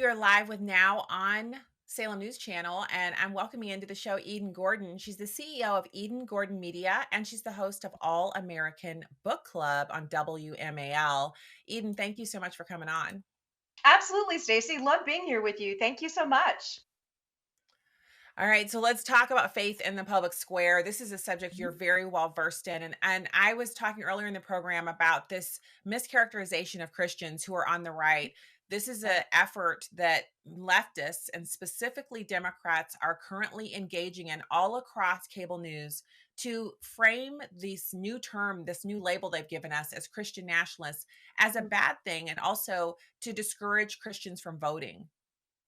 are live with Now on Salem News Channel, and I'm welcoming into the show Eden Gordon. She's the CEO of Eden Gordon Media, and she's the host of All American Book Club on WMAL. Eden, thank you so much for coming on. Absolutely, Stacey. Love being here with you. Thank you so much. All right, so let's talk about faith in the public square. This is a subject you're Mhm. very well versed in. And I was talking earlier in the program about this mischaracterization of Christians who are on the right. This is Yeah. an effort that leftists and specifically Democrats are currently engaging in all across cable news to frame this new term, this new label they've given us as Christian nationalists as a Mhm. bad thing, and also to discourage Christians from voting.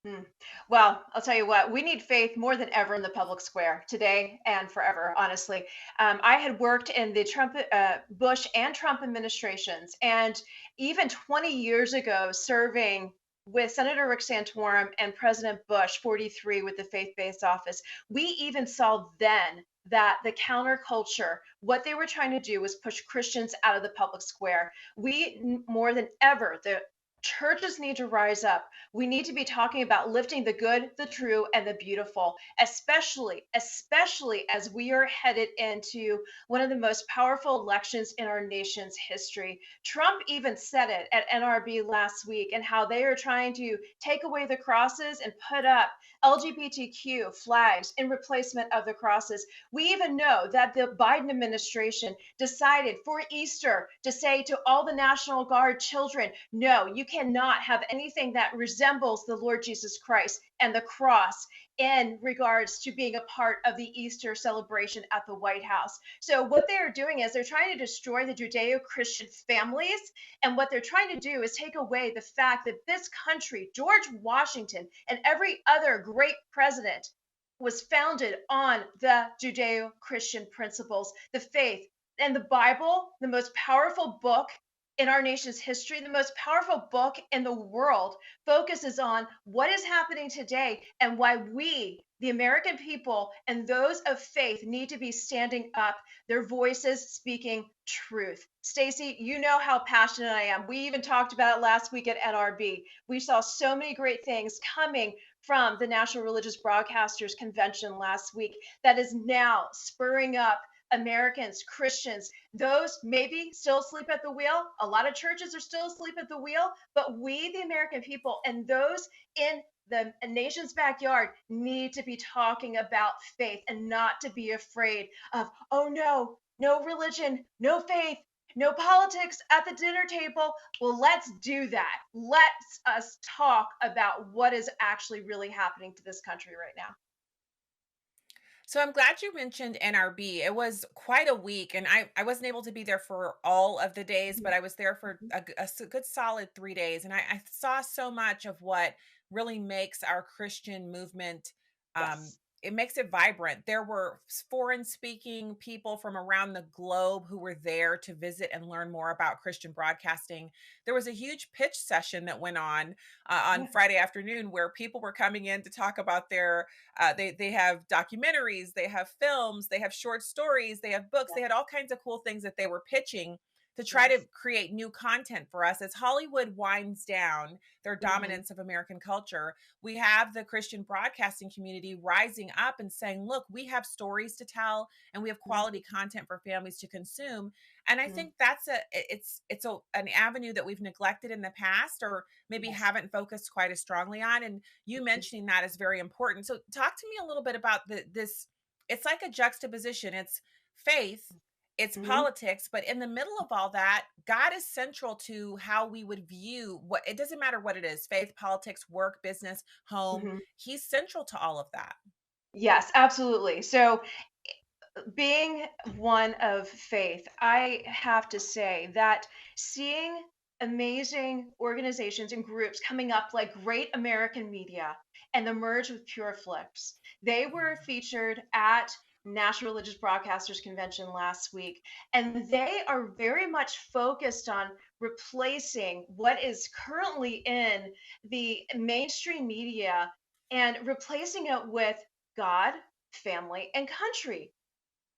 Mm. Well, I'll tell you what, we need faith more than ever in the public square today and forever, honestly. I had worked in the Bush and Trump administrations, and even 20 years ago, serving with Senator Rick Santorum and President Bush, 43, with the faith based office. We even saw then that the counterculture, what they were trying to do was push Christians out of the public square. More than ever, the churches need to rise up. We need to be talking about lifting the good, the true, and the beautiful, especially as we are headed into one of the most powerful elections in our nation's history. Trump even said it at NRB last week, and how they are trying to take away the crosses and put up LGBTQ flags in replacement of the crosses. We even know that the Biden administration decided for Easter to say to all the National Guard children, no, you cannot have anything that resembles the Lord Jesus Christ and the cross in regards to being a part of the Easter celebration at the White House. So, what they're doing is they're trying to destroy the Judeo Christian families. And what they're trying to do is take away the fact that this country, George Washington, and every other great president was founded on the Judeo Christian principles, the faith, and the Bible, the most powerful book in our nation's history, the most powerful book in the world, focuses on what is happening today and why we, the American people, and those of faith need to be standing up, their voices speaking truth. Stacey, you know how passionate I am. We even talked about it last week at NRB. We saw so many great things coming from the National Religious Broadcasters Convention last week that is now spurring up Americans, Christians, those maybe still asleep at the wheel. A lot of churches are still asleep at the wheel, but we, the American people, and those in the nation's backyard need to be talking about faith and not to be afraid of, oh no, no religion, no faith, no politics at the dinner table. Well, let's do that. Let's us talk about what is actually really happening to this country right now. So I'm glad you mentioned NRB. It was quite a week, and I wasn't able to be there for all of the days, but Mhm, I was there for mhm. a good solid 3 days, and I saw so much of what really makes our Christian movement. Um, Yes. it makes it vibrant. There were foreign speaking people from around the globe who were there to visit and learn more about Christian broadcasting. There was a huge pitch session that went on Yeah. Friday afternoon where people were coming in to talk about their they have documentaries, they have films, they have short stories, they have books. Yeah. They had all kinds of cool things that they were pitching to try to Yes. create new content for us as Hollywood winds down their Mhm. dominance of American culture. We have the Christian broadcasting community rising up and saying, "Look, we have stories to tell and we have quality Mhm. content for families to consume." And I Mm. think that's an avenue that we've neglected in the past, or maybe Yes. haven't focused quite as strongly on. And you Mhm. mentioning that is very important. So talk to me a little bit about this. It's like a juxtaposition. It's faith, it's Mhm. politics, but in the middle of all that, God is central to how we would view what it doesn't matter what it is, faith, politics, work, business, home. Mhm. He's central to all of that. Yes, absolutely. So, being one of faith, I have to say that seeing amazing organizations and groups coming up like Great American Media and the merge with Pure Flips, they were featured at National Religious Broadcasters Convention last week, and they are very much focused on replacing what is currently in the mainstream media and replacing it with God, family, and country.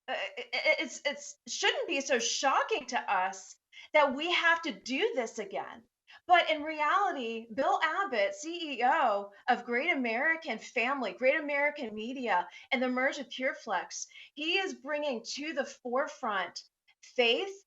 It's shouldn't be so shocking to us that we have to do this again. But in reality, Bill Abbott, CEO of Great American Family, Great American Media, and the merge of PureFlex, he is bringing to the forefront faith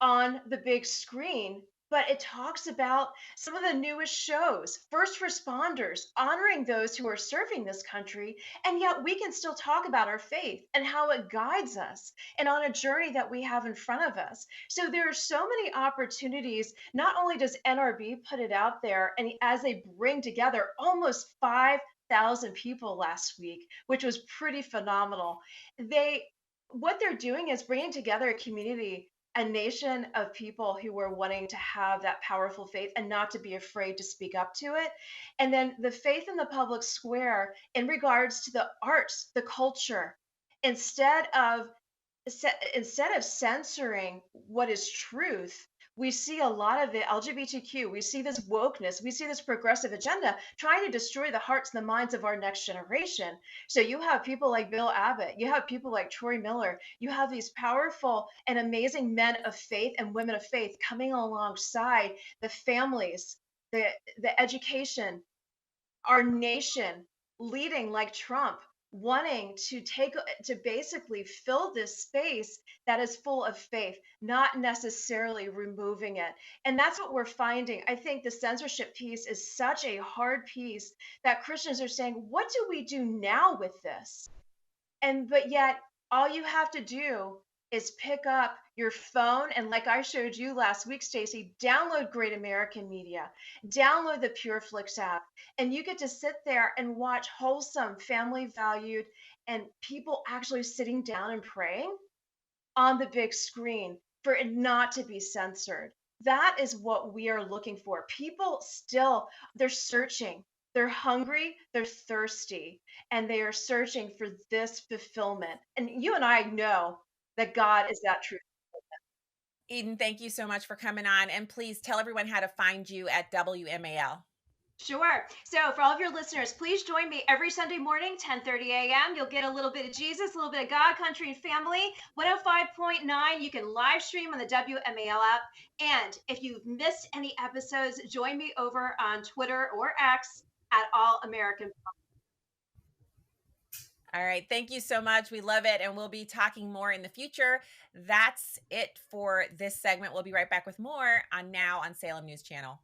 on the big screen, but it talks about some of the newest shows, first responders, honoring those who are serving this country, and yet we can still talk about our faith and how it guides us and on a journey that we have in front of us. So there are so many opportunities. Not only does NRB put it out there, and as they bring together almost 5,000 people last week, which was pretty phenomenal. They what they're doing is bringing together a community, a nation of people who were wanting to have that powerful faith and not to be afraid to speak up to it. And then the faith in the public square in regards to the arts, the culture, instead of instead of censoring what is truth, we see a lot of the LGBTQ, we see this wokeness, we see this progressive agenda trying to destroy the hearts and the minds of our next generation. So you have people like Bill Abbott, you have people like Troy Miller, you have these powerful and amazing men of faith and women of faith coming alongside the families, the the education, our nation leading like Trump, wanting to take to basically fill this space that is full of faith, not necessarily removing it. And that's what we're finding. I think the censorship piece is such a hard piece that Christians are saying, what do we do now with this? And but yet all you have to do is pick up your phone and, like I showed you last week, Stacy, download Great American Media, download the PureFlix app, and you get to sit there and watch wholesome, family valued, and people actually sitting down and praying on the big screen for it not to be censored. That is what we are looking for. People still, they're searching. They're hungry, they're thirsty, and they are searching for this fulfillment. And you and I know that God is that truth. Eden, thank you so much for coming on. And please tell everyone how to find you at WMAL. Sure. So for all of your listeners, please join me every Sunday morning, 10:30 a.m. You'll get a little bit of Jesus, a little bit of God, country, and family. 105.9, you can live stream on the WMAL app. And if you've missed any episodes, join me over on Twitter or X at All American. All right. Thank you so much. We love it. And we'll be talking more in the future. That's it for this segment. We'll be right back with more on Now on Salem News Channel.